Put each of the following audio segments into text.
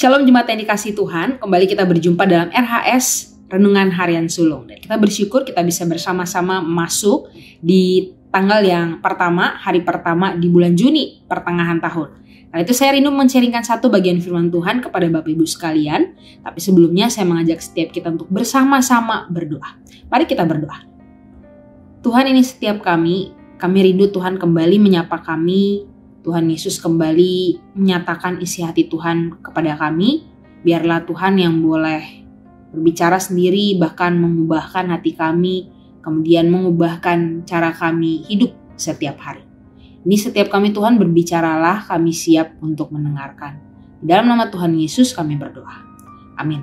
Shalom jemaat yang dikasihi Tuhan, kembali kita berjumpa dalam RHS Renungan Harian Sulung. Dan kita bersyukur kita bisa bersama-sama masuk di tanggal yang pertama, hari pertama di bulan Juni, pertengahan tahun. Nah itu saya rindu men-sharingkan satu bagian firman Tuhan kepada Bapak Ibu sekalian. Tapi sebelumnya saya mengajak setiap kita untuk bersama-sama berdoa. Mari kita berdoa. Tuhan, ini setiap kami rindu Tuhan kembali menyapa kami. Tuhan Yesus kembali menyatakan isi hati Tuhan kepada kami. Biarlah Tuhan yang boleh berbicara sendiri, bahkan mengubahkan hati kami, kemudian mengubahkan cara kami hidup setiap hari. Ini setiap kami Tuhan berbicaralah, kami siap untuk mendengarkan. Di dalam nama Tuhan Yesus kami berdoa. Amin.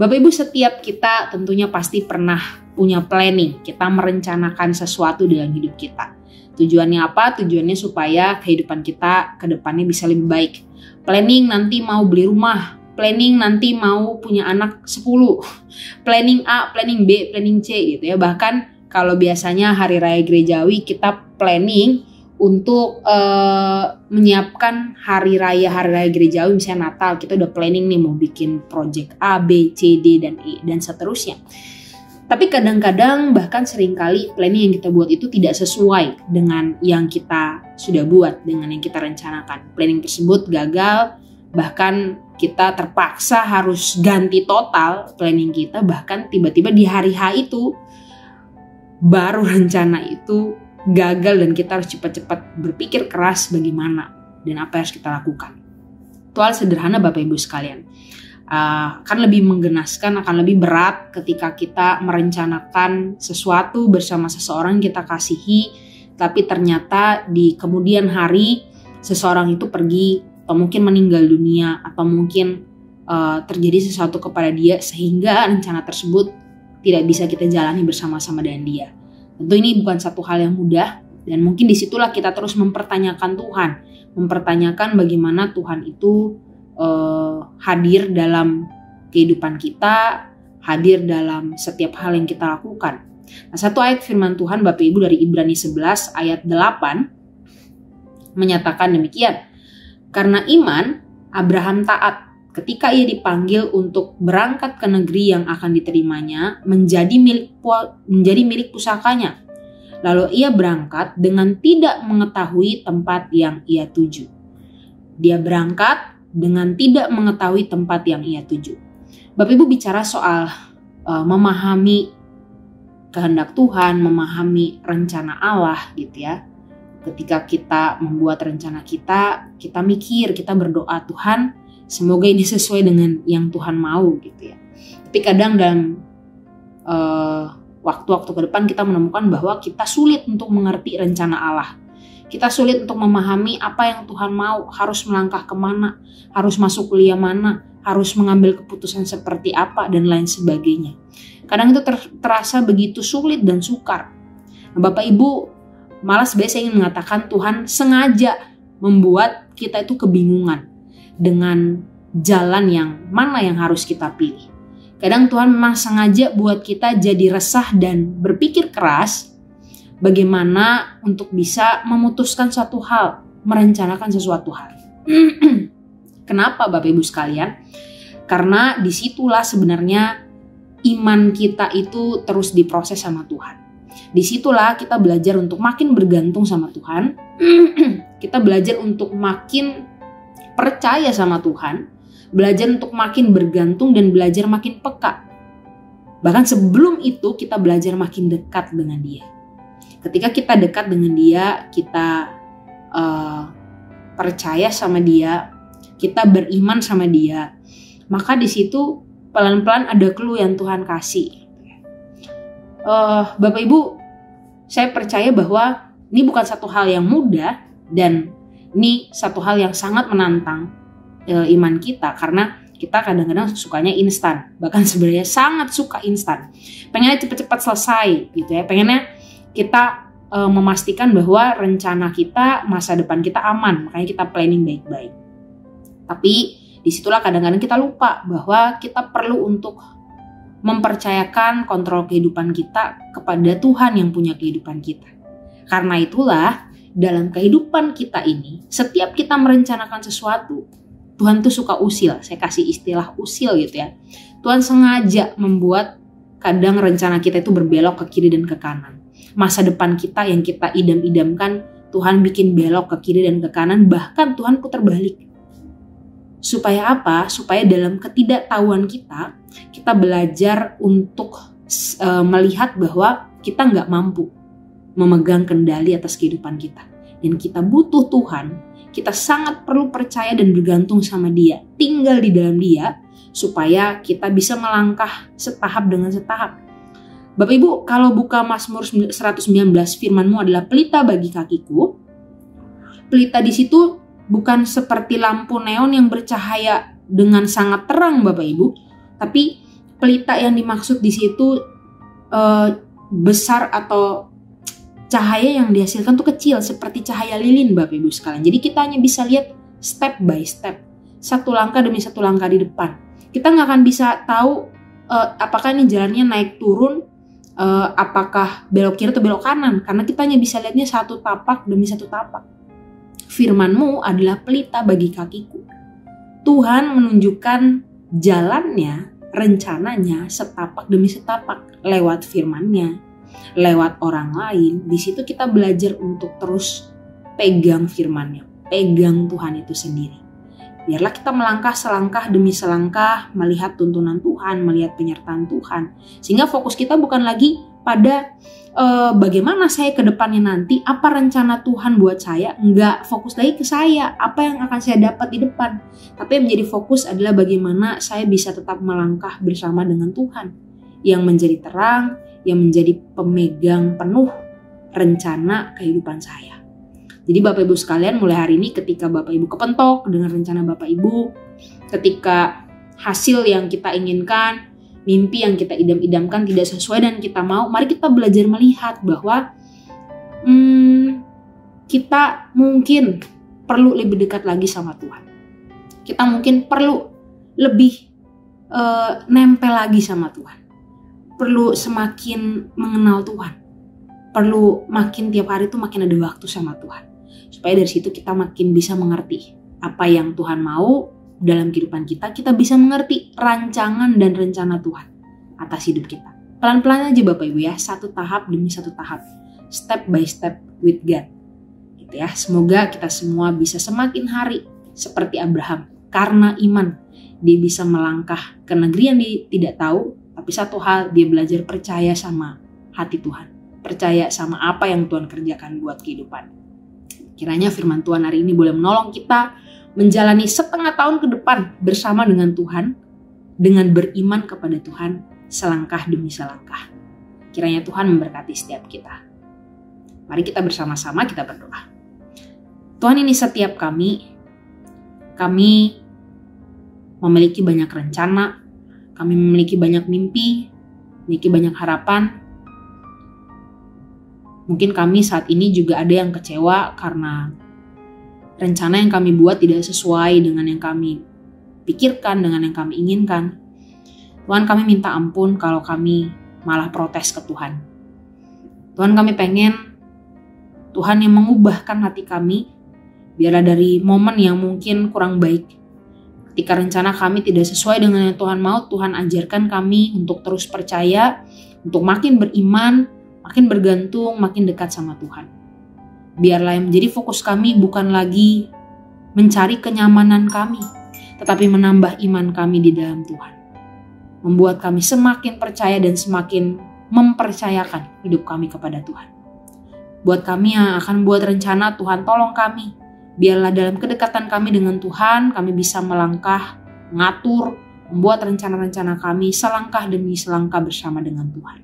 Bapak Ibu, setiap kita tentunya pasti pernah punya planning. Kita merencanakan sesuatu dalam hidup kita. Tujuannya apa? Tujuannya supaya kehidupan kita ke depannya bisa lebih baik. Planning nanti mau beli rumah, planning nanti mau punya anak 10, planning A, planning B, planning C gitu ya. Bahkan kalau biasanya hari raya gerejawi kita planning untuk menyiapkan hari raya gerejawi, misalnya Natal, kita udah planning nih mau bikin project A, B, C, D, dan E, dan seterusnya. Tapi kadang-kadang bahkan seringkali planning yang kita buat itu tidak sesuai dengan yang kita sudah buat, dengan yang kita rencanakan. Planning tersebut gagal, bahkan kita terpaksa harus ganti total planning kita, bahkan tiba-tiba di hari H itu baru rencana itu gagal dan kita harus cepat-cepat berpikir keras bagaimana dan apa yang harus kita lakukan. Itu hal sederhana Bapak Ibu sekalian. Akan lebih menggenaskan, akan lebih berat ketika kita merencanakan sesuatu bersama seseorang yang kita kasihi, tapi ternyata di kemudian hari seseorang itu pergi atau mungkin meninggal dunia atau mungkin terjadi sesuatu kepada dia sehingga rencana tersebut tidak bisa kita jalani bersama-sama dengan dia. Tentu ini bukan satu hal yang mudah dan mungkin disitulah kita terus mempertanyakan Tuhan, mempertanyakan bagaimana Tuhan itu hadir dalam kehidupan kita, hadir dalam setiap hal yang kita lakukan. Nah, satu ayat firman Tuhan Bapak Ibu dari Ibrani 11 ayat 8 menyatakan demikian. Karena iman, Abraham taat ketika ia dipanggil untuk berangkat ke negeri yang akan diterimanya menjadi milik pusakanya. Lalu ia berangkat dengan tidak mengetahui tempat yang ia tuju. Dia berangkat dengan tidak mengetahui tempat yang ia tuju. Bapak Ibu bicara soal memahami kehendak Tuhan, memahami rencana Allah gitu ya. Ketika kita membuat rencana kita mikir, kita berdoa, Tuhan semoga ini sesuai dengan yang Tuhan mau gitu ya. Tapi kadang dalam waktu-waktu ke depan kita menemukan bahwa kita sulit untuk mengerti rencana Allah. Kita sulit untuk memahami apa yang Tuhan mau, harus melangkah kemana, harus masuk kuliah mana, harus mengambil keputusan seperti apa, dan lain sebagainya. Kadang itu terasa begitu sulit dan sukar. Nah, Bapak Ibu, malah sebenarnya saya ingin mengatakan Tuhan sengaja membuat kita itu kebingungan dengan jalan yang mana yang harus kita pilih. Kadang Tuhan memang sengaja buat kita jadi resah dan berpikir keras bagaimana untuk bisa memutuskan suatu hal, merencanakan sesuatu hal. Kenapa Bapak Ibu sekalian? Karena disitulah sebenarnya iman kita itu terus diproses sama Tuhan. Disitulah kita belajar untuk makin bergantung sama Tuhan. Kita belajar untuk makin percaya sama Tuhan. Belajar untuk makin bergantung dan belajar makin peka. Bahkan sebelum itu kita belajar makin dekat dengan Dia. Ketika kita dekat dengan Dia, kita percaya sama Dia, kita beriman sama Dia, maka di situ pelan-pelan ada clue yang Tuhan kasih. Bapak Ibu, saya percaya bahwa ini bukan satu hal yang mudah dan ini satu hal yang sangat menantang iman kita karena kita kadang-kadang sukanya instan, bahkan sebenarnya sangat suka instan. Pengennya cepat-cepat selesai gitu ya, pengennya kita memastikan bahwa rencana kita, masa depan kita aman, makanya kita planning baik-baik. Tapi disitulah kadang-kadang kita lupa bahwa kita perlu untuk mempercayakan kontrol kehidupan kita kepada Tuhan yang punya kehidupan kita. Karena itulah dalam kehidupan kita ini, setiap kita merencanakan sesuatu, Tuhan tuh suka usil, saya kasih istilah usil gitu ya. Tuhan sengaja membuat kadang rencana kita itu berbelok ke kiri dan ke kanan. Masa depan kita yang kita idam-idamkan, Tuhan bikin belok ke kiri dan ke kanan, bahkan Tuhan putar balik. Supaya apa? Supaya dalam ketidaktahuan kita belajar untuk melihat bahwa kita nggak mampu memegang kendali atas kehidupan kita. Dan kita butuh Tuhan, kita sangat perlu percaya dan bergantung sama Dia, tinggal di dalam Dia, supaya kita bisa melangkah setahap dengan setahap. Bapak Ibu, kalau buka Mazmur 119, firman-Mu adalah pelita bagi kakiku. Pelita di situ bukan seperti lampu neon yang bercahaya dengan sangat terang, Bapak Ibu, tapi pelita yang dimaksud di situ besar atau cahaya yang dihasilkan tuh kecil, seperti cahaya lilin, Bapak Ibu sekalian. Jadi kita hanya bisa lihat step by step, satu langkah demi satu langkah di depan. Kita nggak akan bisa tahu apakah ini jalannya naik turun, apakah belok kiri atau belok kanan, karena kita hanya bisa lihatnya satu tapak demi satu tapak. Firman-Mu adalah pelita bagi kakiku. Tuhan menunjukkan jalannya, rencananya setapak demi setapak lewat firman-Nya, lewat orang lain. Di situ kita belajar untuk terus pegang firman-Nya, pegang Tuhan itu sendiri. Biarlah kita melangkah selangkah demi selangkah, melihat tuntunan Tuhan, melihat penyertaan Tuhan. Sehingga fokus kita bukan lagi pada bagaimana saya ke depannya nanti, apa rencana Tuhan buat saya, enggak fokus lagi ke saya, apa yang akan saya dapat di depan. Tapi yang menjadi fokus adalah bagaimana saya bisa tetap melangkah bersama dengan Tuhan, yang menjadi terang, yang menjadi pemegang penuh rencana kehidupan saya. Jadi Bapak Ibu sekalian, mulai hari ini ketika Bapak Ibu kepentok dengan rencana Bapak Ibu, ketika hasil yang kita inginkan, mimpi yang kita idam-idamkan tidak sesuai dan kita mau, mari kita belajar melihat bahwa kita mungkin perlu lebih dekat lagi sama Tuhan. Kita mungkin perlu lebih nempel lagi sama Tuhan. Perlu semakin mengenal Tuhan. Perlu makin tiap hari tuh makin ada waktu sama Tuhan. Supaya dari situ kita makin bisa mengerti apa yang Tuhan mau dalam kehidupan kita, kita bisa mengerti rancangan dan rencana Tuhan atas hidup kita. Pelan-pelan aja Bapak Ibu ya, satu tahap demi satu tahap, step by step with God. Gitu ya. Semoga kita semua bisa semakin hari seperti Abraham, karena iman dia bisa melangkah ke negeri yang dia tidak tahu, tapi satu hal dia belajar percaya sama hati Tuhan, percaya sama apa yang Tuhan kerjakan buat kehidupan. Kiranya firman Tuhan hari ini boleh menolong kita menjalani setengah tahun ke depan bersama dengan Tuhan, dengan beriman kepada Tuhan selangkah demi selangkah. Kiranya Tuhan memberkati setiap kita. Mari kita bersama-sama kita berdoa. Tuhan, ini setiap kami memiliki banyak rencana, kami memiliki banyak mimpi, memiliki banyak harapan. Mungkin kami saat ini juga ada yang kecewa karena rencana yang kami buat tidak sesuai dengan yang kami pikirkan, dengan yang kami inginkan. Tuhan, kami minta ampun kalau kami malah protes ke Tuhan. Tuhan, kami pengen Tuhan yang mengubahkan hati kami, biarlah dari momen yang mungkin kurang baik. Ketika rencana kami tidak sesuai dengan yang Tuhan mau, Tuhan ajarkan kami untuk terus percaya, untuk makin beriman, makin bergantung, makin dekat sama Tuhan. Biarlah yang menjadi fokus kami bukan lagi mencari kenyamanan kami, tetapi menambah iman kami di dalam Tuhan. Membuat kami semakin percaya dan semakin mempercayakan hidup kami kepada Tuhan. Buat kami yang akan buat rencana, Tuhan tolong kami. Biarlah dalam kedekatan kami dengan Tuhan, kami bisa melangkah, mengatur, membuat rencana-rencana kami selangkah demi selangkah bersama dengan Tuhan.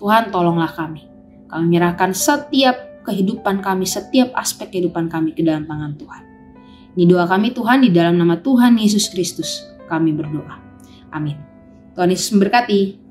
Tuhan, tolonglah kami. Kami menyerahkan setiap kehidupan kami, setiap aspek kehidupan kami ke dalam tangan Tuhan. Ini doa kami Tuhan, di dalam nama Tuhan Yesus Kristus kami berdoa. Amin. Tuhan Yesus memberkati.